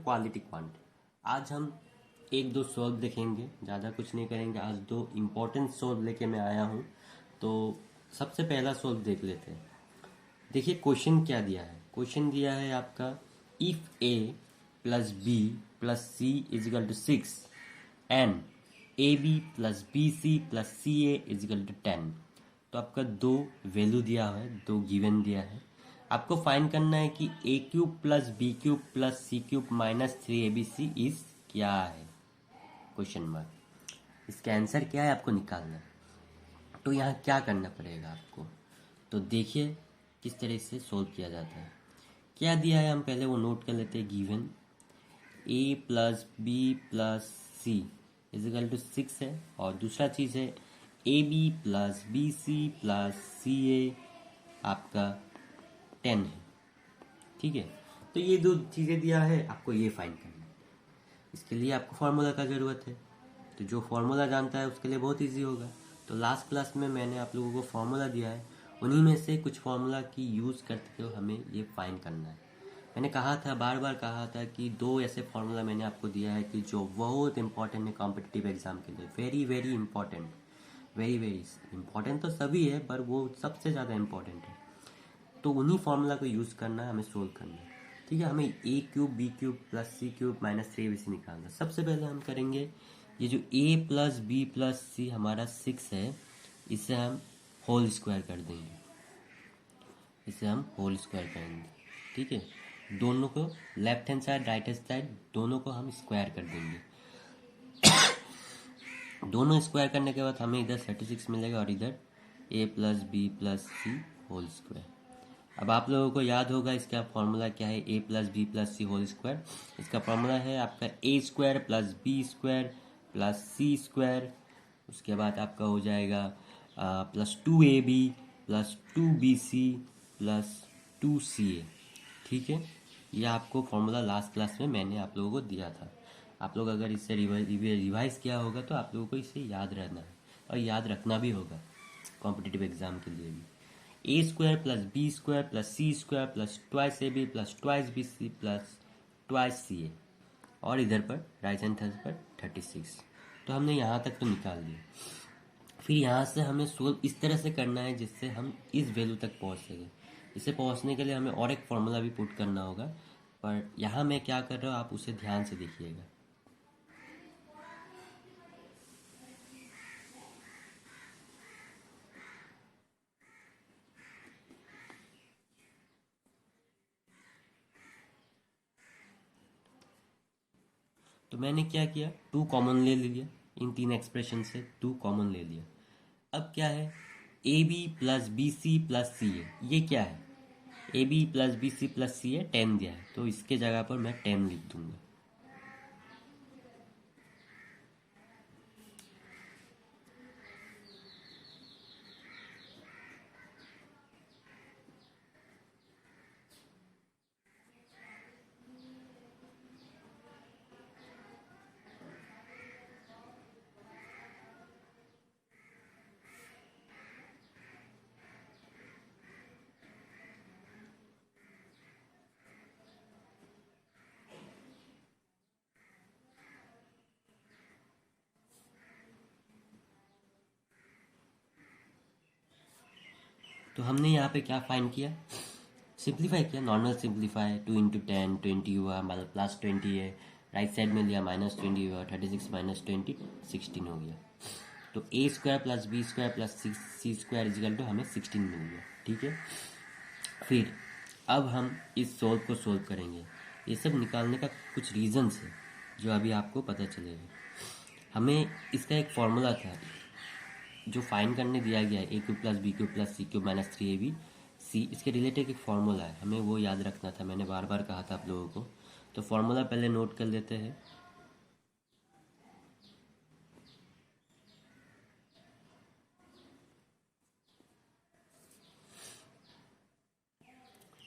Quality quant. आज हम एक दो सॉल्व देखेंगे, ज़्यादा कुछ नहीं करेंगे। आज दो इम्पोर्टेंट सॉल्व लेके मैं आया हूँ। तो सबसे पहला सॉल्व देख लेते हैं। देखिए क्वेश्चन क्या दिया है। क्वेश्चन दिया है आपका if A plus B plus C is equal to 6 and A B plus B C plus C A is equal to 10। तो आपका दो वैल्यू दिया हुआ है, दो गिवन दिया है। आपको फाइंड करना है कि a cube plus b cube plus c cube minus 3abc is क्या है, क्वेश्चन मार्क। इसका आंसर क्या है आपको निकालना है। तो यहाँ क्या करना पड़ेगा आपको, तो देखिए किस तरह से सोल्व किया जाता है। क्या दिया है हम पहले वो नोट कर लेते हैं। Given a plus B plus C is equal to 6 है, और दूसरा चीज़ है a B plus B C plus C a आपका 10 है। ठीक है, तो ये दो चीज़ें दिया है, आपको ये फाइंड करना है। इसके लिए आपको फार्मूला का ज़रूरत है, तो जो फार्मूला जानता है उसके लिए बहुत इजी होगा। तो लास्ट क्लास में मैंने आप लोगों को फार्मूला दिया है, उन्हीं में से कुछ फार्मूला की यूज़ करते हुए हमें ये फाइंड करना है। मैंने कहा था, बार बार कहा था कि दो ऐसे फार्मूला मैंने आपको दिया है कि जो बहुत इंपॉर्टेंट है कॉम्पिटिटिव एग्जाम के लिए। Very very important, very very important तो सभी है, पर वो सबसे ज़्यादा इंपॉर्टेंट है। तो उन्हीं फार्मूला को यूज़ करना है, हमें सोल्व करना है। ठीक है, हमें ए cube B cube plus c cube minus 3abc निकालना है। सबसे पहले हम करेंगे ये जो ए प्लस बी प्लस सी हमारा 6 है, इसे हम होल स्क्वायर कर देंगे। इसे हम होल स्क्वायर करेंगे। ठीक है, दोनों को left hand side right hand side दोनों को हम स्क्वायर कर देंगे। दोनों स्क्वायर करने के बाद हमें इधर 36 मिलेगा और इधर ए plus B plus c whole square. अब आप लोगों को याद होगा इसका फॉर्मूला क्या है। A plus B plus c whole square, इसका फॉर्मूला है आपका a square plus B square plus C square. उसके बाद आपका हो जाएगा plus 2ab plus 2bc plus 2ca। ठीक है, यह आपको फॉर्मूला लास्ट क्लास में मैंने आप लोगों को दिया था। आप लोग अगर इससे रिवाइज किया होगा तो आप लोगों को इसे याद रहना है, और याद रखना भी होगा कॉम्पिटिटिव एग्जाम के लिए भी। A square plus B square plus C square plus twice a B plus twice b C plus twice c a, और इधर पर राइट हैंड साइड पर 36। तो हमने यहाँ तक तो निकाल लिया। फिर यहाँ से हमें सोल्व इस तरह से करना है जिससे हम इस वैल्यू तक पहुँच सकें। इसे पहुँचने के लिए हमें और एक फॉर्मूला भी पुट करना होगा, पर यहाँ मैं क्या कर रहा हूँ आप उसे ध्यान से देखिएगा। तो मैंने क्या किया, 2 कॉमन ले लिया। इन तीन एक्सप्रेशन से 2 कॉमन ले लिया। अब क्या है, a B plus B C plus C a, ये क्या है, a B plus B C plus C a 10 दिया है, तो इसके जगह पर मैं 10 लिख दूंगा। तो हमने यहाँ पे क्या फाइंड किया, सिंप्लीफाई किया, नॉर्मल सिंप्लीफाई। 2 × 10 20 हुआ, मतलब प्लस 20 है, राइट साइड में लिया माइनस 20 हुआ, 36 माइनस 20 16 हो गया। तो a square plus B square plus C square is equal to हमें 16 मिल गया। ठीक है, फिर अब हम इस सोल्व को सोल्व करेंगे। ये सब निकालने का कुछ रीजंस है जो अभी आपको पता चलेगा। हमें इसका एक फॉर्मूला था जो फाइंड करने दिया गया है, a cube plus b cube plus c cube minus 3ab c, इसके रिलेटेड एक फॉर्मूला है, हमें वो याद रखना था। मैंने बार बार कहा था आप लोगों को, तो फॉर्मूला पहले नोट कर लेते हैं।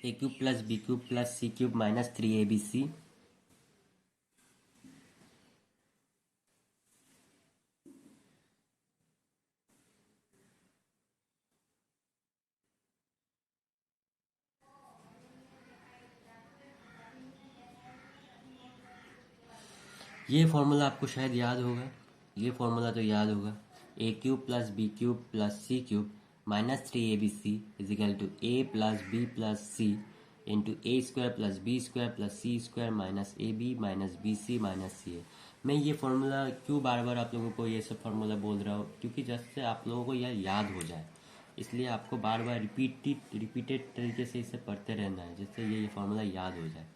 A cube plus b cube plus c cube minus 3abc ये फॉर्मूला आपको शायद याद होगा, ये फॉर्मूला तो याद होगा, ए cube plus b cube plus c cube minus 3abc is equal to a plus B plus c into a square plus B square plus C square minus a b minus b c minus c a. मैं ये formula क्यों बार बार आप लोगों को ये सब formula बोल रहा हूँ, क्योंकि जिससे आप लोगों को यह याद हो जाए, इसलिए आपको बार बार रिपीटेड तरीके से इसे पढ़ते रहना है, जिससे ये फार्मूला याद हो जाए।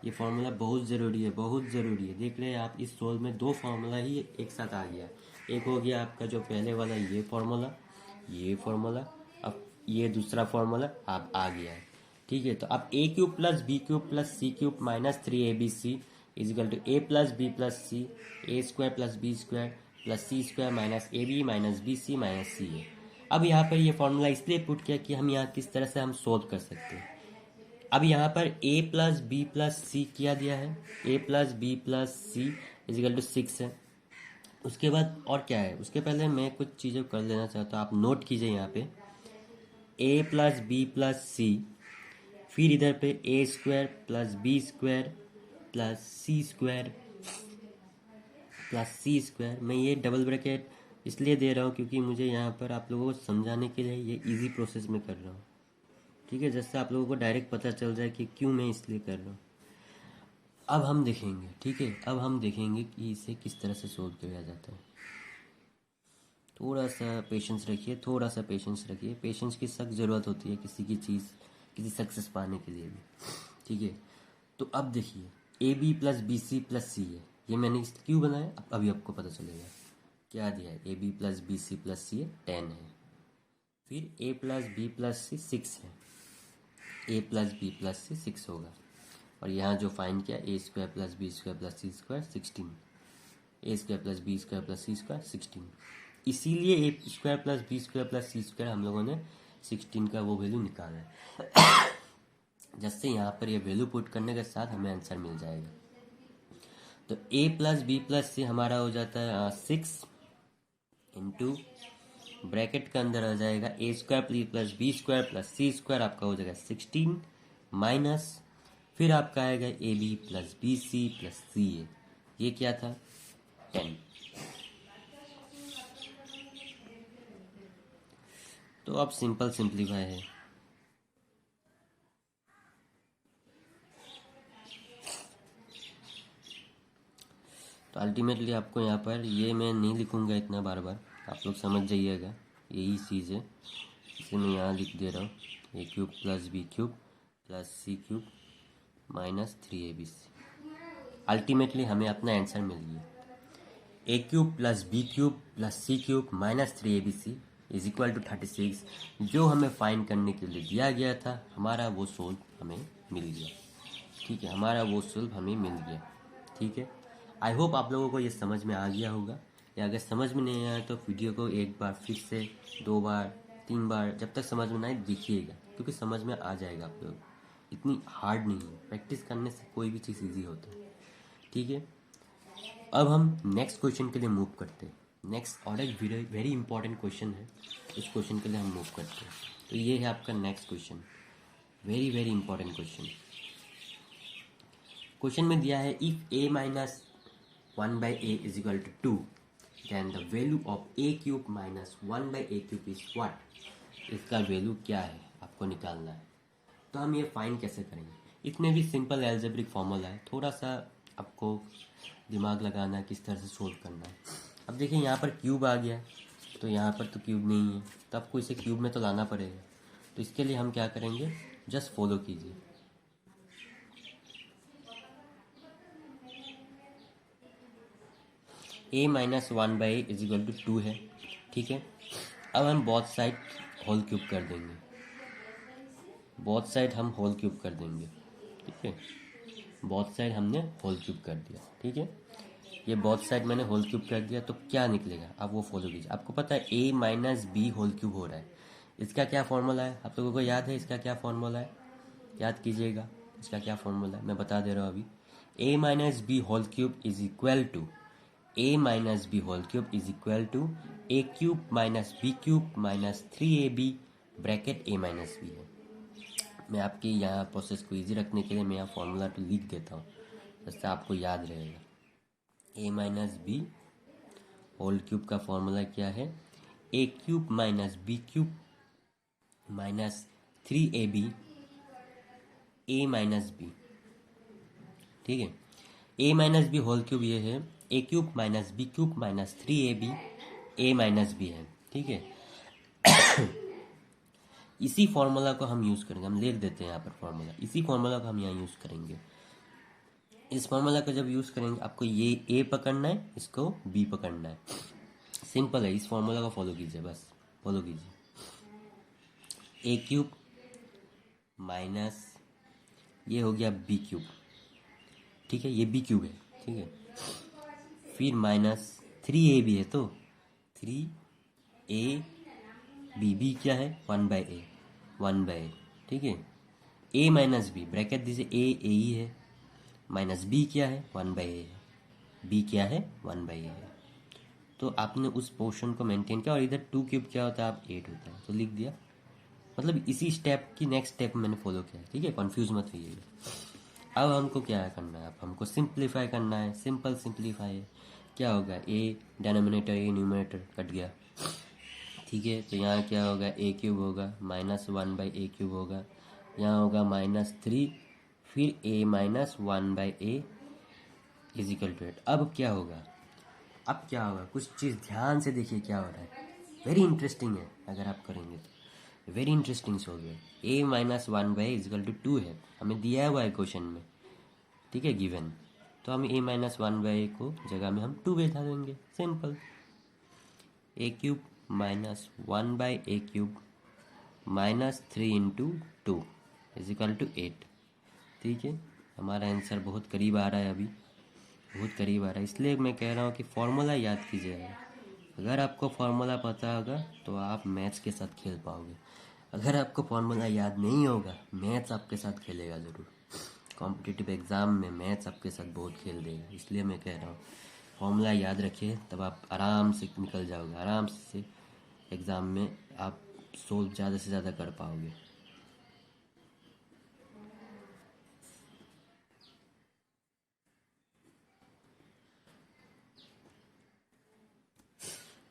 ये फार्मूला बहुत ज़रूरी है, बहुत ज़रूरी है। देख रहे हैं आप, इस सोल में दो फार्मूला ही एक साथ आ गया। एक हो गया आपका जो पहले वाला ये फार्मूला, अब ये दूसरा फार्मूला अब आ गया है। ठीक है, तो अब a cube plus b cube plus c cube minus 3abc is equal to a plus B plus C a square plus B square plus C square minus a b minus b c minus c a. अब यहाँ पर ये formula इसलिए put किया कि हम यहाँ किस तरह से हम सोल्व कर सकते हैं। अब यहाँ पर a plus B plus C किया दिया है, a plus B plus C is equal to 6 है। उसके बाद और क्या है, उसके पहले मैं कुछ चीज़ें कर लेना चाहता हूँ, आप नोट कीजिए यहाँ पे a plus B plus C, फिर इधर पे a square plus B square plus C square plus C square. मैं ये डबल ब्रैकेट इसलिए दे रहा हूँ क्योंकि मुझे यहाँ पर आप लोगों को समझाने के लिए ये इजी प्रोसेस में कर रहा हूँ। ठीक है, जिससे आप लोगों को डायरेक्ट पता चल जाए कि क्यों मैं इसलिए कर रहा हूँ। अब हम देखेंगे, ठीक है, अब हम देखेंगे कि इसे किस तरह से सोल्व किया जाता है। थोड़ा सा पेशेंस रखिए, थोड़ा सा पेशेंस रखिए। पेशेंस की सख्त ज़रूरत होती है किसी की चीज़, किसी सक्सेस पाने के लिए भी। ठीक है, तो अब देखिए a B plus B C plus c है, ये मैंने इस क्यों बनाया अभी आपको पता चलेगा। क्या दिया है, a B plus B C plus c है 10 है, फिर a plus B plus c 6 है, a plus B plus c 6 होगा, और यहाँ जो फाइंड किया a square plus B square plus C square 16, a square plus B square plus C square 16। इसीलिए a square plus B square plus C square हम लोगों ने 16 का वो वैल्यू निकाला है, जिससे यहाँ पर ये वैल्यू पुट करने के साथ हमें आंसर मिल जाएगा। तो ए प्लस बी प्लस सी हमारा हो जाता है 6 इंटू ब्रैकेट के अंदर आ जाएगा a square plus B square plus C square, आपका हो जाएगा 16 माइनस, फिर आपका आएगा a B plus B C plus C a, ये क्या था 10। तो अब सिंपल सिंप्लीफाई है, तो अल्टीमेटली आपको यहाँ पर ये मैं नहीं लिखूँगा इतना बार बार, आप लोग समझ जाइएगा, यही चीज़ है, इसे मैं यहाँ लिख दे रहा हूँ a cube plus b cube plus c cube minus 3abc। Ultimately हमें अपना आंसर मिल गया, a cube plus b cube plus c cube minus 3abc is equal to 36। जो हमें फाइंड करने के लिए दिया गया था, हमारा वो सोल्व हमें मिल गया। ठीक है, हमारा वो सोल्व हमें मिल गया। ठीक है, आई होप आप लोगों को ये समझ में आ गया होगा, या अगर समझ में नहीं आया तो वीडियो को एक बार फिर से 2 बार 3 बार, जब तक समझ में ना आए देखिएगा, क्योंकि समझ में आ जाएगा आप लोग, इतनी हार्ड नहीं है, प्रैक्टिस करने से कोई भी चीज़ ईजी होता है। ठीक है, अब हम नेक्स्ट क्वेश्चन के लिए मूव करते हैं। नेक्स्ट और एक वेरी इंपॉर्टेंट क्वेश्चन है, इस क्वेश्चन के लिए हम मूव करते हैं। तो ये है आपका next question, very very important question. क्वेश्चन में दिया है if a minus 1/a is equal to 2 then the value of a cube minus 1/a cube is what. इसका वैल्यू क्या है आपको निकालना है। तो हम ये फाइंड कैसे करेंगे, इसमें भी सिंपल एल्जेब्रिक फॉर्मूला है, थोड़ा सा आपको दिमाग लगाना है किस तरह से सोल्व करना है। अब देखिए यहाँ पर क्यूब आ गया, तो यहाँ पर तो क्यूब नहीं है, तो आपको इसे क्यूब में तो लाना पड़ेगा। तो इसके लिए हम क्या करेंगे, जस्ट फॉलो कीजिए। a minus 1/a is equal to 2 है। ठीक है, अब हम बोथ साइड होल क्यूब कर देंगे, बोथ साइड हम होल क्यूब कर देंगे। ठीक है, बोथ साइड हमने होल क्यूब कर दिया। ठीक है, ये बोथ साइड मैंने होल क्यूब कर दिया, तो क्या निकलेगा आप वो फॉलो कीजिए। आपको पता है a minus B whole cube हो रहा है, इसका क्या फॉर्मूला है आप लोगों को याद है, इसका क्या फॉर्मूला है, याद कीजिएगा इसका क्या फॉर्मूला है, मैं बता दे रहा हूँ अभी। a minus B whole cube is equal to a minus B whole cube is equal to A cube minus B cube minus 3ab bracket a minus B है। मैं आपके यहाँ प्रोसेस को इजी रखने के लिए मैं यहाँ फॉर्मूला तो लिख देता हूँ, जिससे आपको याद रहेगा। A minus B whole cube का फॉर्मूला क्या है, a cube minus B cube minus 3ab a minus b. ठीक है, a minus B whole cube ये है a cube minus B cube minus 3ab a minus B है। ठीक है, इसी फॉर्मूला को हम यूज़ करेंगे, हम लिख देते हैं यहाँ पर फॉर्मूला, इसी फॉर्मूला को हम यहाँ यूज़ करेंगे। इस फॉर्मूला को जब यूज़ करेंगे आपको ये ए पकड़ना है, इसको बी पकड़ना है, सिंपल है। इस फॉर्मूला को फॉलो कीजिए, बस फॉलो कीजिए। ए क्यूब माइनस ये हो गया बी क्यूब, ठीक है, ये बी क्यूब है, ठीक है, फिर माइनस 3ab है तो 3ab, बी क्या है 1/a, 1/a, ठीक है। ए माइनस बी ब्रैकेट दीजिए, ए ही है, माइनस बी क्या है 1/a है, बी क्या है 1/a है। तो आपने उस पोर्शन को मेंटेन किया और इधर 2 क्यूब क्या होता है, आप 8 होता है, तो लिख दिया। मतलब इसी स्टेप की नेक्स्ट स्टेप मैंने फॉलो किया, ठीक है, कंफ्यूज मत होइएगा। अब हमको क्या करना है, अब हमको सिंप्लीफाई करना है, सिंपल सिंप्लीफाई है। क्या होगा, A denominator A numerator cut गया, ठीक है, तो यहाँ क्या होगा, ए क्यूब होगा माइनस 1/a क्यूब होगा, यहाँ होगा -3, फिर a minus 1/a is equal to 8। अब क्या होगा, अब क्या होगा, कुछ चीज़ ध्यान से देखिए क्या हो रहा है, वेरी इंटरेस्टिंग है, अगर आप करेंगे तो वेरी इंटरेस्टिंग सॉल्व है। a minus 1/a is equal to 2 है, हमें दिया हुआ है क्वेश्चन में, ठीक है, गिवन। तो हम a माइनस 1/a को जगह में हम 2 बैठा देंगे, simple. a cube minus 1/a cube minus 3 into 2 is equal to 8। ठीक है, हमारा आंसर बहुत करीब आ रहा है, अभी बहुत करीब आ रहा है, इसलिए मैं कह रहा हूँ कि फॉर्मूला याद कीजिएगा। अगर आपको फॉर्मूला पता होगा तो आप मैथ्स के साथ खेल पाओगे, अगर आपको फॉर्मूला याद नहीं होगा मैथ्स आपके साथ खेलेगा ज़रूर। कॉम्पिटिटिव एग्ज़ाम में मैथ्स आपके साथ बहुत खेल देगा, इसलिए मैं कह रहा हूँ फॉर्मूला याद रखिए, तब आप आराम से निकल जाओगे, आराम से एग्ज़ाम में आप सोल्व ज़्यादा से ज़्यादा कर पाओगे।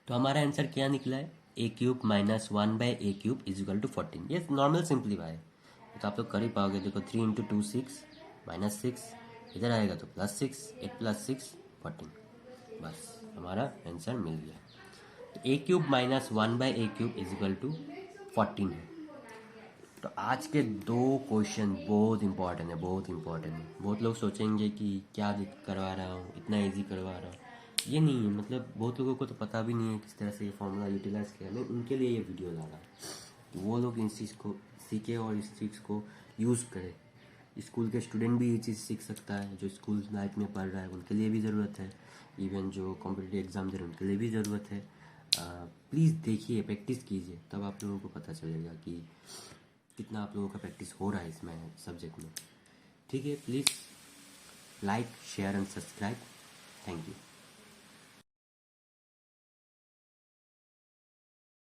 तो हमारा आंसर क्या निकला है, a cube minus 1/a cube is equal to 14। ये नॉर्मल सिंप्लीफाई है, तो आप लोग कर ही पाओगे। देखो 3 इंटू 2 6 माइनस 6, इधर आएगा तो +6, 8 + 6 14, बस हमारा आंसर मिल गया। तो a cube minus 1/a cube is equal to 14 है। तो आज के 2 क्वेश्चन बहुत इंपॉर्टेंट है, बहुत इंपॉर्टेंट है। बहुत लोग सोचेंगे कि क्या करवा रहा हूँ, इतना इजी करवा रहा हूँ, ये नहीं है। मतलब बहुत लोगों को तो पता भी नहीं है किस तरह से ये फॉर्मूला यूटिलाइज किया, मैं उनके लिए ये वीडियो ला रहा हूँ, वो लोग इस चीज़ को सीखे और इस चीज़ को यूज़ करें। स्कूल के स्टूडेंट भी ये चीज़ सीख सकता है, जो स्कूल लाइफ में पढ़ रहा है उनके लिए भी ज़रूरत है, इवन जो कॉम्पिटिटिव एग्ज़ाम दे रहे हैं उनके लिए भी ज़रूरत है। प्लीज़ देखिए, प्रैक्टिस कीजिए, तब आप लोगों को पता चलेगा कि कितना आप लोगों का प्रैक्टिस हो रहा है इसमें सब्जेक्ट में। ठीक है, please like share and subscribe, thank you.